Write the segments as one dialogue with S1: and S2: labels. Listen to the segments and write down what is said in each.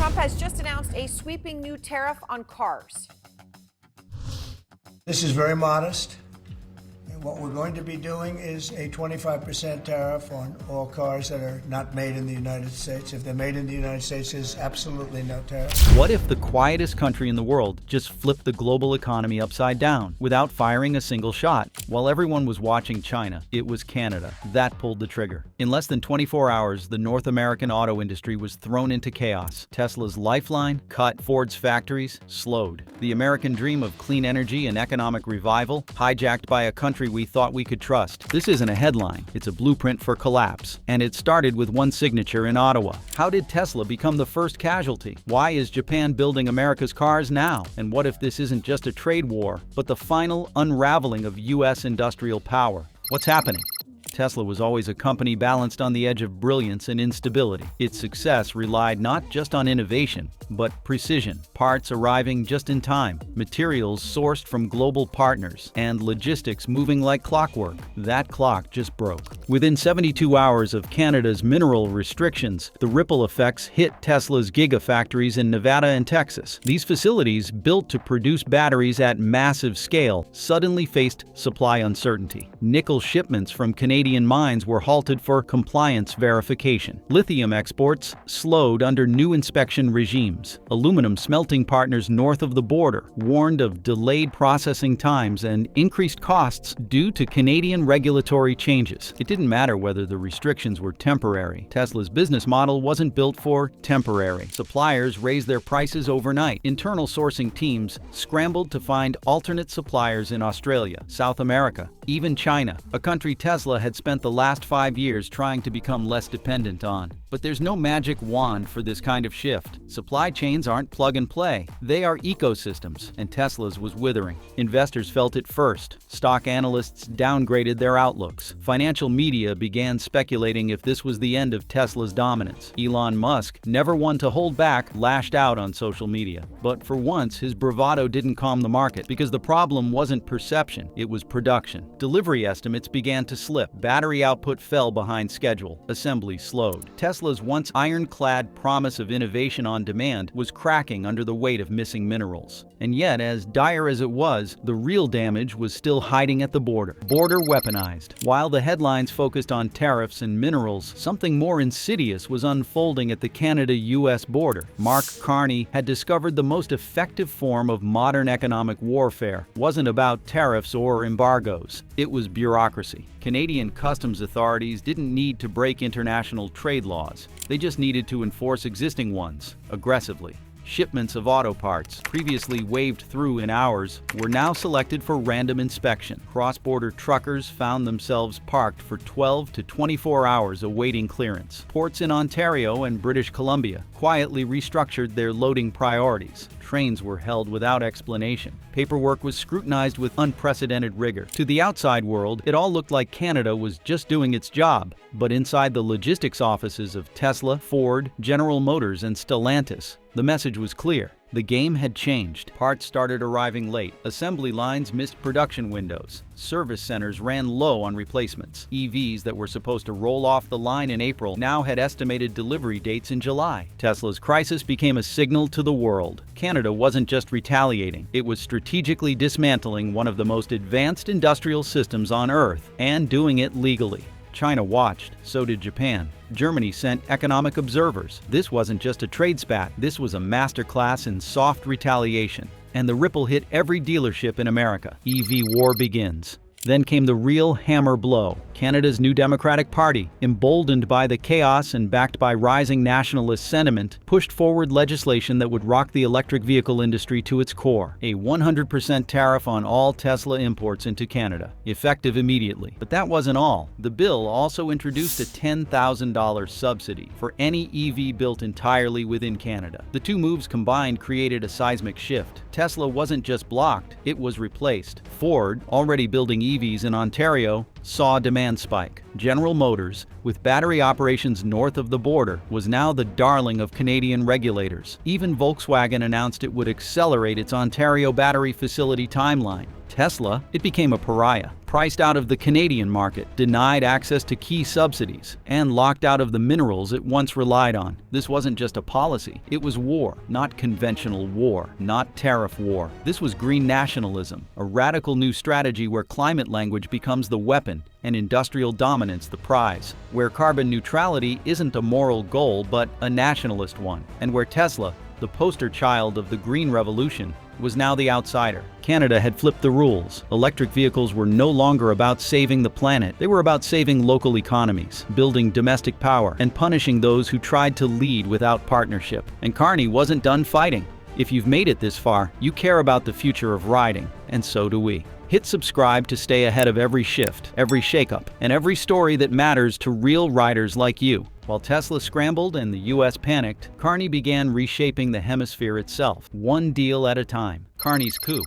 S1: Trump has just announced a sweeping new tariff on cars.
S2: This is very modest. And what we're going to be doing is a 25% tariff on all cars that are not made in the United States. If they're made in the United States, there's absolutely no tariff.
S3: What if the quietest country in the world just flipped the global economy upside down without firing a single shot? While everyone was watching China, it was Canada that pulled the trigger. In less than 24 hours, the North American auto industry was thrown into chaos. Tesla's lifeline cut, Ford's factories slowed. The American dream of clean energy and economic revival hijacked by a country we thought we could trust. This isn't a headline, it's a blueprint for collapse. And it started with one signature in Ottawa. How did Tesla become the first casualty? Why is Japan building America's cars now? And what if this isn't just a trade war, but the final unraveling of U.S. industrial power? What's happening? Tesla was always a company balanced on the edge of brilliance and instability. Its success relied not just on innovation, but precision, parts arriving just in time, materials sourced from global partners, and logistics moving like clockwork. That clock just broke. Within 72 hours of Canada's mineral restrictions, the ripple effects hit Tesla's gigafactories in Nevada and Texas. These facilities, built to produce batteries at massive scale, suddenly faced supply uncertainty. Nickel shipments from Canadian mines were halted for compliance verification. Lithium exports slowed under new inspection regimes. Aluminum smelting partners north of the border warned of delayed processing times and increased costs due to Canadian regulatory changes. It didn't matter whether the restrictions were temporary. Tesla's business model wasn't built for temporary. Suppliers raised their prices overnight. Internal sourcing teams scrambled to find alternate suppliers in Australia, South America, even China, a country Tesla had spent the last 5 years trying to become less dependent on. But there's no magic wand for this kind of shift. Supply chains aren't plug and play. They are ecosystems, and Tesla's was withering. Investors felt it first. Stock analysts downgraded their outlooks. Financial media began speculating if this was the end of Tesla's dominance. Elon Musk, never one to hold back, lashed out on social media. But for once, his bravado didn't calm the market, because the problem wasn't perception, it was production. Delivery estimates began to slip. Battery output fell behind schedule. Assembly slowed. Tesla's once ironclad promise of innovation on demand was cracking under the weight of missing minerals. And yet, as dire as it was, the real damage was still hiding at the border. Border weaponized. While the headlines focused on tariffs and minerals, something more insidious was unfolding at the Canada-US border. Mark Carney had discovered the most effective form of modern economic warfare wasn't about tariffs or embargoes. It was bureaucracy. Canadian customs authorities didn't need to break international trade laws. They just needed to enforce existing ones aggressively. Shipments of auto parts, previously waved through in hours, were now selected for random inspection. Cross-border truckers found themselves parked for 12 to 24 hours awaiting clearance. Ports in Ontario and British Columbia quietly restructured their loading priorities. Trains were held without explanation. Paperwork was scrutinized with unprecedented rigor. To the outside world, it all looked like Canada was just doing its job. But inside the logistics offices of Tesla, Ford, General Motors, and Stellantis, the message was clear. The game had changed. Parts started arriving late. Assembly lines missed production windows. Service centers ran low on replacements. EVs that were supposed to roll off the line in April now had estimated delivery dates in July. Tesla's crisis became a signal to the world. Canada wasn't just retaliating. It was strategically dismantling one of the most advanced industrial systems on Earth, and doing it legally. China watched, so did Japan. Germany sent economic observers. This wasn't just a trade spat, this was a masterclass in soft retaliation. And the ripple hit every dealership in America. EV war begins. Then came the real hammer blow. Canada's new Democratic Party, emboldened by the chaos and backed by rising nationalist sentiment, pushed forward legislation that would rock the electric vehicle industry to its core. A 100% tariff on all Tesla imports into Canada, effective immediately. But that wasn't all. The bill also introduced a $10,000 subsidy for any EV built entirely within Canada. The two moves combined created a seismic shift. Tesla wasn't just blocked, it was replaced. Ford, already building EVs in Ontario, saw demand spike. General Motors, with battery operations north of the border, was now the darling of Canadian regulators. Even Volkswagen announced it would accelerate its Ontario battery facility timeline. Tesla, it became a pariah, priced out of the Canadian market, denied access to key subsidies, and locked out of the minerals it once relied on. This wasn't just a policy, it was war, not conventional war, not tariff war. This was green nationalism, a radical new strategy where climate language becomes the weapon and industrial dominance the prize, where carbon neutrality isn't a moral goal but a nationalist one, and where Tesla, the poster child of the green revolution, was now the outsider. Canada had flipped the rules. Electric vehicles were no longer about saving the planet. They were about saving local economies, building domestic power, and punishing those who tried to lead without partnership. And Carney wasn't done fighting. If you've made it this far, you care about the future of riding, and so do we. Hit subscribe to stay ahead of every shift, every shakeup, and every story that matters to real riders like you. While Tesla scrambled and the US panicked, Carney began reshaping the hemisphere itself, one deal at a time. Carney's coup.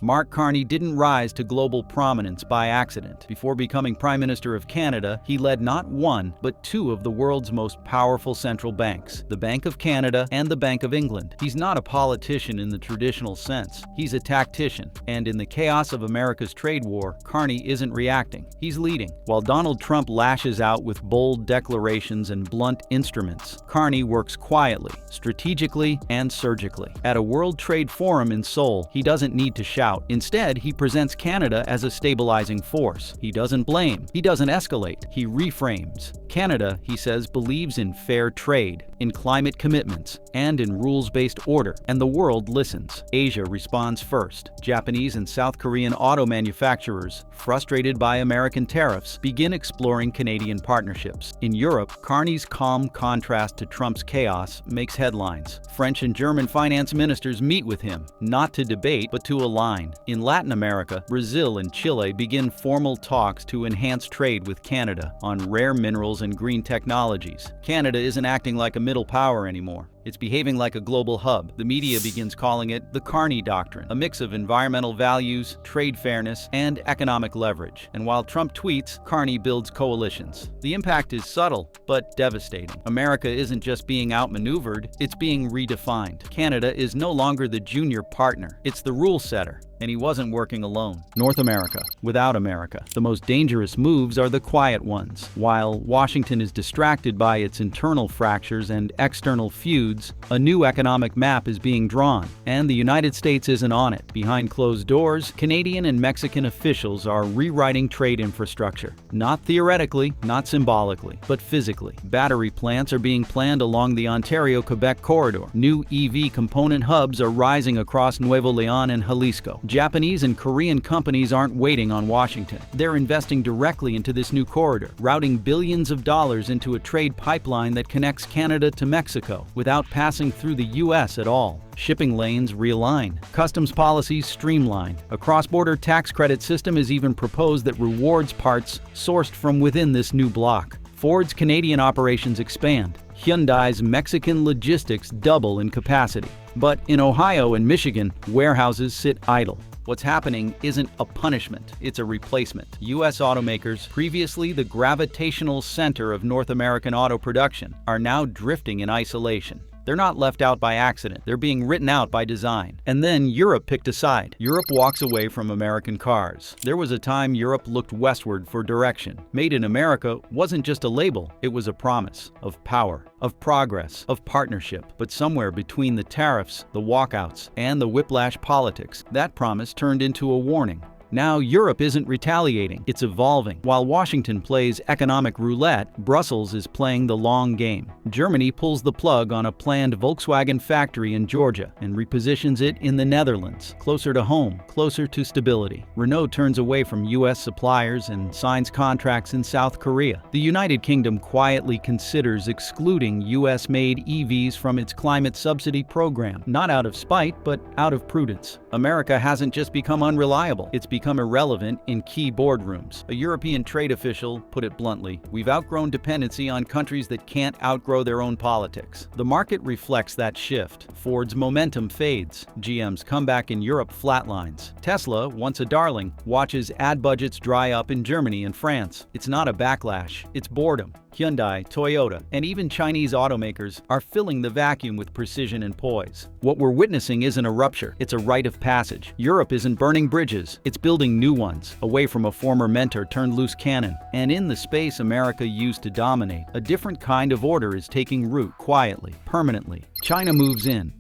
S3: Mark Carney didn't rise to global prominence by accident. Before becoming Prime Minister of Canada, he led not one, but two of the world's most powerful central banks, the Bank of Canada and the Bank of England. He's not a politician in the traditional sense. He's a tactician. And in the chaos of America's trade war, Carney isn't reacting. He's leading. While Donald Trump lashes out with bold declarations and blunt instruments, Carney works quietly, strategically, and surgically. At a World Trade Forum in Seoul, he doesn't need to shout. Instead, he presents Canada as a stabilizing force. He doesn't blame. He doesn't escalate. He reframes. Canada, he says, believes in fair trade, in climate commitments, and in rules-based order, and the world listens. Asia responds first. Japanese and South Korean auto manufacturers, frustrated by American tariffs, begin exploring Canadian partnerships. In Europe, Carney's calm contrast to Trump's chaos makes headlines. French and German finance ministers meet with him, not to debate, but to align. In Latin America, Brazil and Chile begin formal talks to enhance trade with Canada on rare minerals and green technologies. Canada isn't acting like a middle power anymore. It's behaving like a global hub. The media begins calling it the Carney doctrine, a mix of environmental values, trade fairness, and economic leverage. And while Trump tweets, Carney builds coalitions. The impact is subtle, but devastating. America isn't just being outmaneuvered, it's being redefined. Canada is no longer the junior partner, it's the rule setter. And he wasn't working alone. North America, without America. The most dangerous moves are the quiet ones. While Washington is distracted by its internal fractures and external feuds, a new economic map is being drawn, and the United States isn't on it. Behind closed doors, Canadian and Mexican officials are rewriting trade infrastructure. Not theoretically, not symbolically, but physically. Battery plants are being planned along the Ontario-Quebec corridor. New EV component hubs are rising across Nuevo León and Jalisco. Japanese and Korean companies aren't waiting on Washington. They're investing directly into this new corridor, routing billions of dollars into a trade pipeline that connects Canada to Mexico without passing through the U.S. at all. Shipping lanes realign. Customs policies streamline. A cross-border tax credit system is even proposed that rewards parts sourced from within this new bloc. Ford's Canadian operations expand. Hyundai's Mexican logistics double in capacity. But in Ohio and Michigan, warehouses sit idle. What's happening isn't a punishment, it's a replacement. U.S. automakers, previously the gravitational center of North American auto production, are now drifting in isolation. They're not left out by accident, they're being written out by design. And then Europe picked a side. Europe walks away from American cars. There was a time Europe looked westward for direction. Made in America wasn't just a label, it was a promise of power, of progress, of partnership. But somewhere between the tariffs, the walkouts, and the whiplash politics, that promise turned into a warning. Now Europe isn't retaliating, it's evolving. While Washington plays economic roulette, Brussels is playing the long game. Germany pulls the plug on a planned Volkswagen factory in Georgia and repositions it in the Netherlands, closer to home, closer to stability. Renault turns away from U.S. suppliers and signs contracts in South Korea. The United Kingdom quietly considers excluding U.S.-made EVs from its climate subsidy program, not out of spite, but out of prudence. America hasn't just become unreliable, it's become become irrelevant in key boardrooms. A European trade official put it bluntly, "We've outgrown dependency on countries that can't outgrow their own politics." The market reflects that shift. Ford's momentum fades. GM's comeback in Europe flatlines. Tesla, once a darling, watches ad budgets dry up in Germany and France. It's not a backlash, it's boredom. Hyundai, Toyota, and even Chinese automakers are filling the vacuum with precision and poise. What we're witnessing isn't a rupture, it's a rite of passage. Europe isn't burning bridges, it's building new ones, away from a former mentor turned loose cannon. And in the space America used to dominate, a different kind of order is taking root quietly, permanently. China moves in.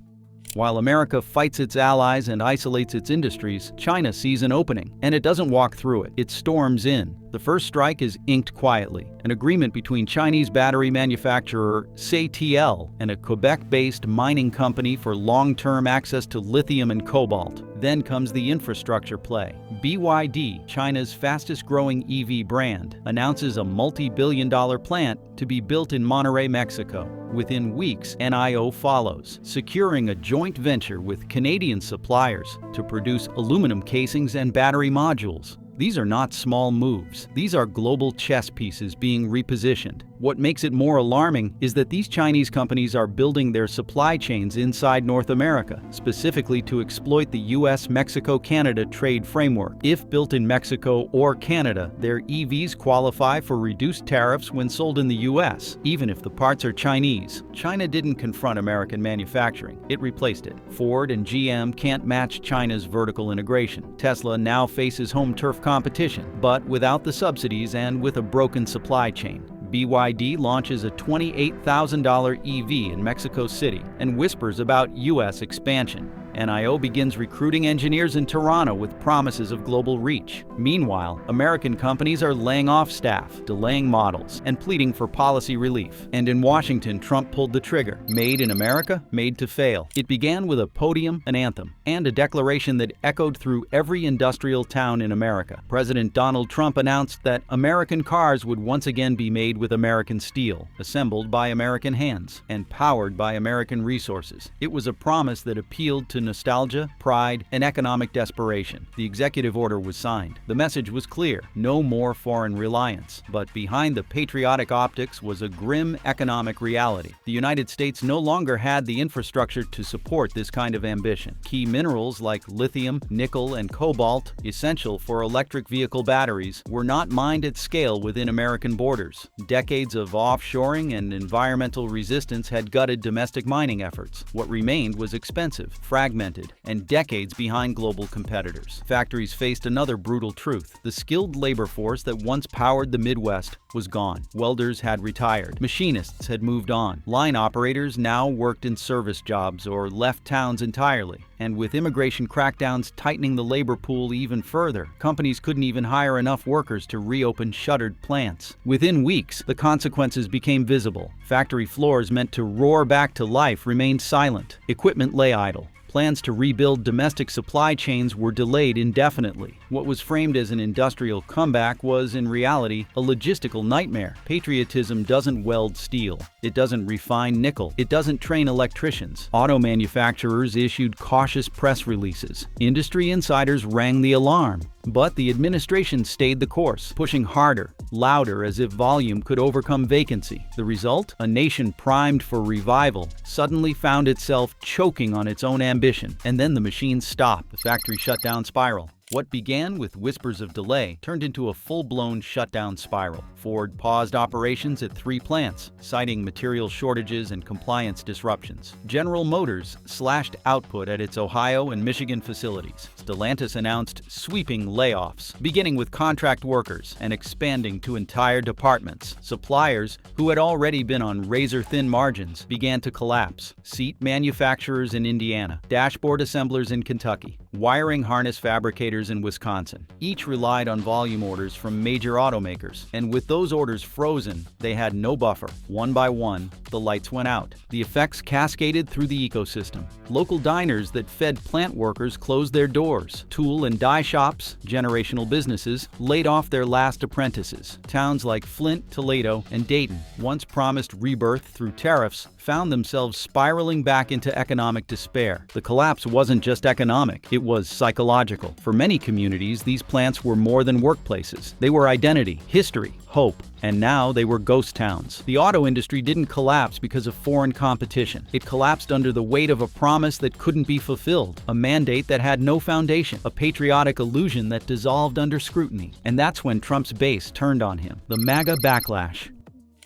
S3: While America fights its allies and isolates its industries, China sees an opening, and it doesn't walk through it. It storms in. The first strike is inked quietly, an agreement between Chinese battery manufacturer CATL and a Quebec-based mining company for long-term access to lithium and cobalt. Then comes the infrastructure play. BYD, China's fastest-growing EV brand, announces a multi-billion-dollar plant to be built in Monterrey, Mexico. Within weeks, NIO follows, securing a joint venture with Canadian suppliers to produce aluminum casings and battery modules. These are not small moves. These are global chess pieces being repositioned. What makes it more alarming is that these Chinese companies are building their supply chains inside North America, specifically to exploit the US-Mexico-Canada trade framework. If built in Mexico or Canada, their EVs qualify for reduced tariffs when sold in the US, even if the parts are Chinese. China didn't confront American manufacturing, it replaced it. Ford and GM can't match China's vertical integration. Tesla now faces home turf competition, but without the subsidies and with a broken supply chain. BYD launches a $28,000 EV in Mexico City and whispers about U.S. expansion. NIO begins recruiting engineers in Toronto with promises of global reach. Meanwhile, American companies are laying off staff, delaying models, and pleading for policy relief. And in Washington, Trump pulled the trigger. Made in America, made to fail. It began with a podium, an anthem, and a declaration that echoed through every industrial town in America. President Donald Trump announced that American cars would once again be made with American steel, assembled by American hands, and powered by American resources. It was a promise that appealed to nostalgia, pride, and economic desperation. The executive order was signed. The message was clear: no more foreign reliance. But behind the patriotic optics was a grim economic reality. The United States no longer had the infrastructure to support this kind of ambition. Key minerals like lithium, nickel, and cobalt, essential for electric vehicle batteries, were not mined at scale within American borders. Decades of offshoring and environmental resistance had gutted domestic mining efforts. What remained was expensive, fragmented, and decades behind global competitors. Factories faced another brutal truth. The skilled labor force that once powered the Midwest was gone. Welders had retired. Machinists had moved on. Line operators now worked in service jobs or left towns entirely. And with immigration crackdowns tightening the labor pool even further, companies couldn't even hire enough workers to reopen shuttered plants. Within weeks, the consequences became visible. Factory floors meant to roar back to life remained silent. Equipment lay idle. Plans to rebuild domestic supply chains were delayed indefinitely. What was framed as an industrial comeback was, in reality, a logistical nightmare. Patriotism doesn't weld steel. It doesn't refine nickel. It doesn't train electricians. Auto manufacturers issued cautious press releases. Industry insiders rang the alarm. But the administration stayed the course, pushing harder, louder, as if volume could overcome vacancy. The result? A nation primed for revival suddenly found itself choking on its own ambition. And then the machine stopped, the factory shutdown spiral. What began with whispers of delay turned into a full-blown shutdown spiral. Ford paused operations at 3 plants, citing material shortages and compliance disruptions. General Motors slashed output at its Ohio and Michigan facilities. Stellantis announced sweeping layoffs, beginning with contract workers and expanding to entire departments. Suppliers, who had already been on razor-thin margins, began to collapse. Seat manufacturers in Indiana, dashboard assemblers in Kentucky, wiring harness fabricators in Wisconsin. Each relied on volume orders from major automakers, and with those orders frozen, they had no buffer. One by one, the lights went out. The effects cascaded through the ecosystem. Local diners that fed plant workers closed their doors. Tool and die shops, generational businesses, laid off their last apprentices. Towns like Flint, Toledo, and Dayton, once promised rebirth through tariffs, found themselves spiraling back into economic despair. The collapse wasn't just economic, it was psychological. For many communities, these plants were more than workplaces. They were identity, history, hope. And now they were ghost towns. The auto industry didn't collapse because of foreign competition. It collapsed under the weight of a promise that couldn't be fulfilled, a mandate that had no foundation, a patriotic illusion that dissolved under scrutiny. And that's when Trump's base turned on him. The MAGA backlash.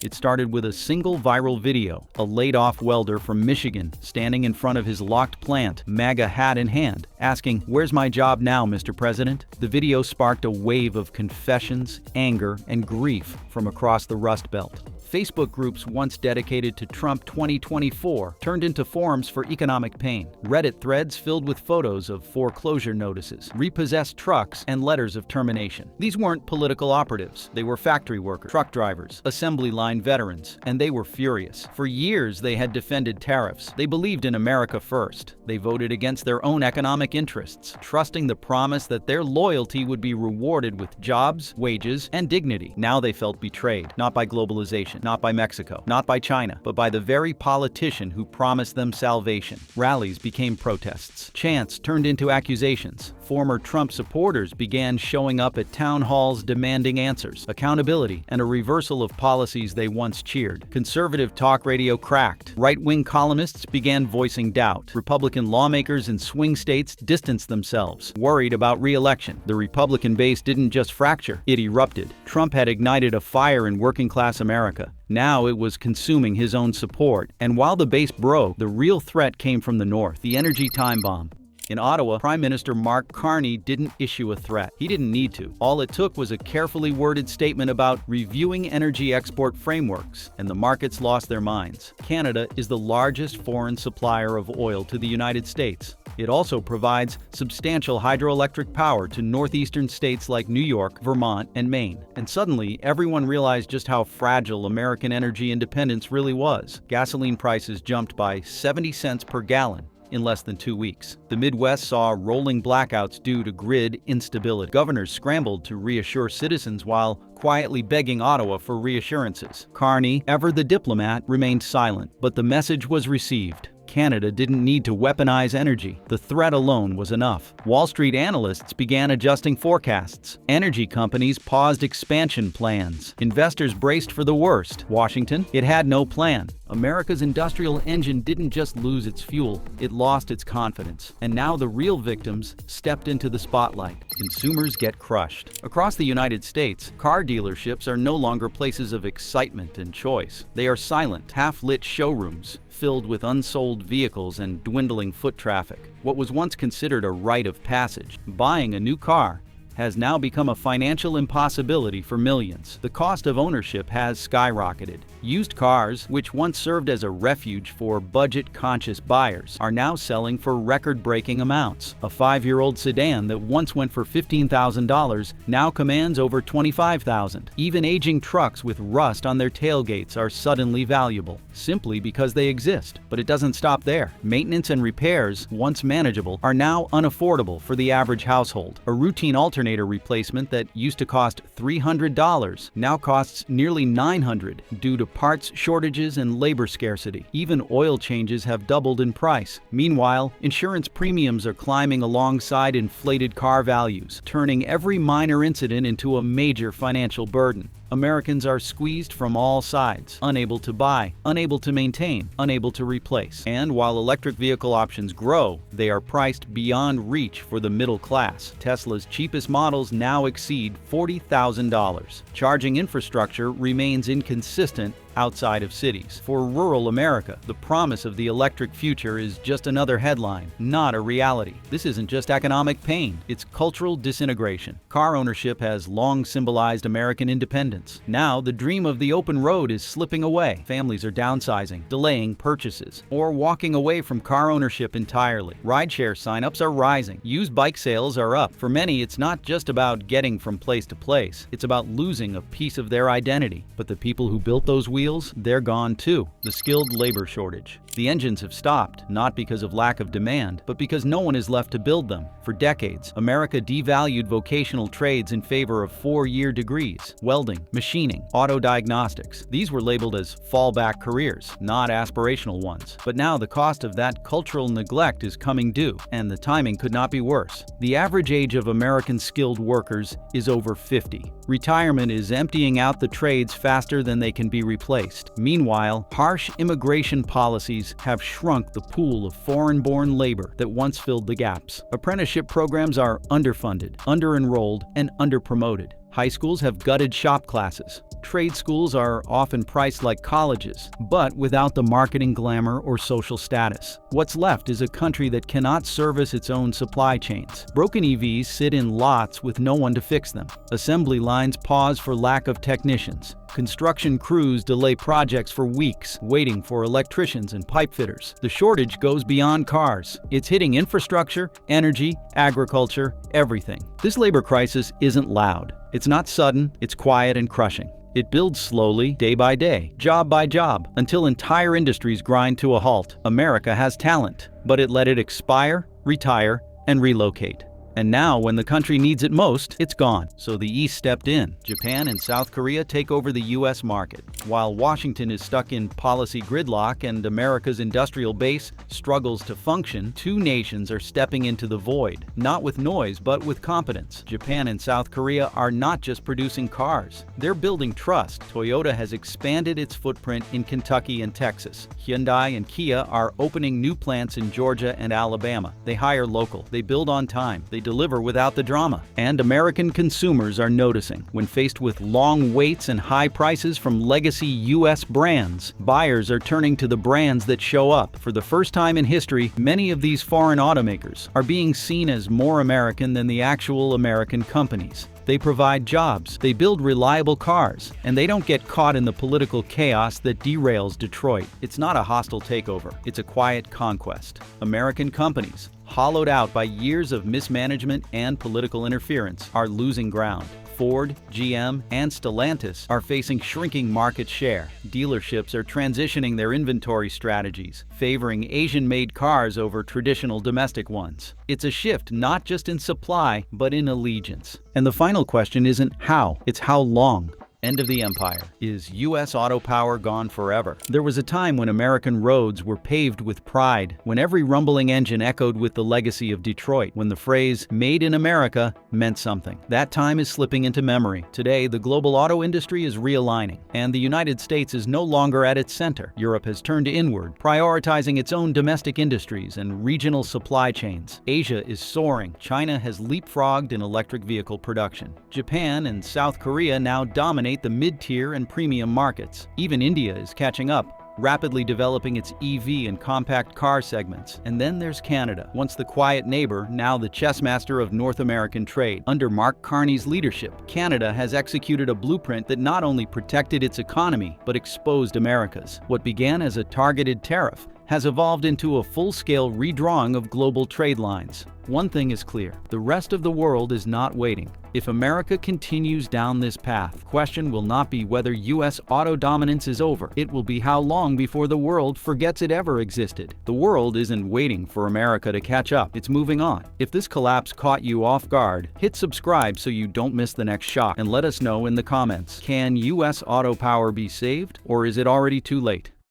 S3: It started with a single viral video, a laid-off welder from Michigan standing in front of his locked plant, MAGA hat in hand, asking, "Where's my job now, Mr. President?" The video sparked a wave of confessions, anger, and grief from across the Rust Belt. Facebook groups once dedicated to Trump 2024 turned into forums for economic pain. Reddit threads filled with photos of foreclosure notices, repossessed trucks, and letters of termination. These weren't political operatives. They were factory workers, truck drivers, assembly line veterans, and they were furious. For years, they had defended tariffs. They believed in America first. They voted against their own economic interests, trusting the promise that their loyalty would be rewarded with jobs, wages, and dignity. Now they felt betrayed, not by globalization, not by Mexico, not by China, but by the very politician who promised them salvation. Rallies became protests. Chants turned into accusations. Former Trump supporters began showing up at town halls demanding answers, accountability, and a reversal of policies they once cheered. Conservative talk radio cracked. Right-wing columnists began voicing doubt. Republican lawmakers in swing states distanced themselves, worried about re-election. The Republican base didn't just fracture, it erupted. Trump had ignited a fire in working-class America. Now it was consuming his own support. And while the base broke, the real threat came from the north, the energy time bomb. In Ottawa, Prime Minister Mark Carney didn't issue a threat. He didn't need to. All it took was a carefully worded statement about reviewing energy export frameworks, and the markets lost their minds. Canada is the largest foreign supplier of oil to the United States. It also provides substantial hydroelectric power to northeastern states like New York, Vermont, and Maine. And suddenly, everyone realized just how fragile American energy independence really was. Gasoline prices jumped by 70 cents per gallon in less than 2 weeks. The Midwest saw rolling blackouts due to grid instability. Governors scrambled to reassure citizens while quietly begging Ottawa for reassurances. Carney, ever the diplomat, remained silent, but the message was received. Canada didn't need to weaponize energy. The threat alone was enough. Wall Street analysts began adjusting forecasts. Energy companies paused expansion plans. Investors braced for the worst. Washington, it had no plan. America's industrial engine didn't just lose its fuel, it lost its confidence. And now the real victims stepped into the spotlight. Consumers get crushed. Across the United States, car dealerships are no longer places of excitement and choice. They are silent, half-lit showrooms filled with unsold vehicles and dwindling foot traffic. What was once considered a rite of passage, buying a new car, has now become a financial impossibility for millions. The cost of ownership has skyrocketed. Used cars, which once served as a refuge for budget-conscious buyers, are now selling for record-breaking amounts. A 5-year-old sedan that once went for $15,000 now commands over $25,000. Even aging trucks with rust on their tailgates are suddenly valuable, simply because they exist. But it doesn't stop there. Maintenance and repairs, once manageable, are now unaffordable for the average household. A routine alternator replacement that used to cost $300 now costs nearly $900 due to parts shortages and labor scarcity. Even oil changes have doubled in price. Meanwhile, insurance premiums are climbing alongside inflated car values, turning every minor incident into a major financial burden. Americans are squeezed from all sides, unable to buy, unable to maintain, unable to replace. And while electric vehicle options grow, they are priced beyond reach for the middle class. Tesla's cheapest models now exceed $40,000. Charging infrastructure remains inconsistent outside of cities. For rural America, the promise of the electric future is just another headline, not a reality. This isn't just economic pain, it's cultural disintegration. Car ownership has long symbolized American independence. Now, the dream of the open road is slipping away. Families are downsizing, delaying purchases, or walking away from car ownership entirely. Rideshare signups are rising. Used bike sales are up. For many, it's not just about getting from place to place. It's about losing a piece of their identity. But the people who built those wheels, they're gone too. The skilled labor shortage. The engines have stopped, not because of lack of demand, but because no one is left to build them. For decades, America devalued vocational trades in favor of 4-year degrees: welding, machining, auto diagnostics. These were labeled as fallback careers, not aspirational ones. But now the cost of that cultural neglect is coming due, and the timing could not be worse. The average age of American skilled workers is over 50. Retirement is emptying out the trades faster than they can be replaced. Meanwhile, harsh immigration policies have shrunk the pool of foreign-born labor that once filled the gaps. Apprenticeship programs are underfunded, under-enrolled, and under-promoted. High schools have gutted shop classes. Trade schools are often priced like colleges, but without the marketing glamour or social status. What's left is a country that cannot service its own supply chains. Broken EVs sit in lots with no one to fix them. Assembly lines pause for lack of technicians. Construction crews delay projects for weeks, waiting for electricians and pipe fitters. The shortage goes beyond cars. It's hitting infrastructure, energy, agriculture, everything. This labor crisis isn't loud. It's not sudden, it's quiet and crushing. It builds slowly, day by day, job by job, until entire industries grind to a halt. America has talent, but it let it expire, retire, and relocate. And now, when the country needs it most, it's gone. So the East stepped in. Japan and South Korea take over the U.S. market, while Washington is stuck in policy gridlock and America's industrial base struggles to function. Two nations are stepping into the void, not with noise, but with competence. Japan and South Korea are not just producing cars. They're building trust. Toyota has expanded its footprint in Kentucky and Texas. Hyundai and Kia are opening new plants in Georgia and Alabama. They hire local. They build on time. They deliver without the drama. And American consumers are noticing. When faced with long waits and high prices from legacy U.S. brands, buyers are turning to the brands that show up. For the first time in history, many of these foreign automakers are being seen as more American than the actual American companies. They provide jobs, they build reliable cars, and they don't get caught in the political chaos that derails Detroit. It's not a hostile takeover, it's a quiet conquest. American companies, hollowed out by years of mismanagement and political interference, are losing ground. Ford, GM, and Stellantis are facing shrinking market share. Dealerships are transitioning their inventory strategies, favoring Asian-made cars over traditional domestic ones. It's a shift not just in supply, but in allegiance. And the final question isn't how, it's how long. End of the empire. Is U.S. auto power gone forever? There was a time when American roads were paved with pride, when every rumbling engine echoed with the legacy of Detroit, when the phrase "Made in America" meant something. That time is slipping into memory. Today, the global auto industry is realigning, and the United States is no longer at its center. Europe has turned inward, prioritizing its own domestic industries and regional supply chains. Asia is soaring. China has leapfrogged in electric vehicle production. Japan and South Korea now dominate the mid-tier and premium markets. Even India is catching up, rapidly developing its EV and compact car segments. And then there's Canada, once the quiet neighbor, now the chessmaster of North American trade. Under Mark Carney's leadership, Canada has executed a blueprint that not only protected its economy, but exposed America's. What began as a targeted tariff has evolved into a full-scale redrawing of global trade lines. One thing is clear, the rest of the world is not waiting. If America continues down this path, the question will not be whether U.S. auto dominance is over. It will be how long before the world forgets it ever existed. The world isn't waiting for America to catch up, it's moving on. If this collapse caught you off guard, hit subscribe so you don't miss the next shock, and let us know in the comments. Can U.S. auto power be saved, or is it already too late?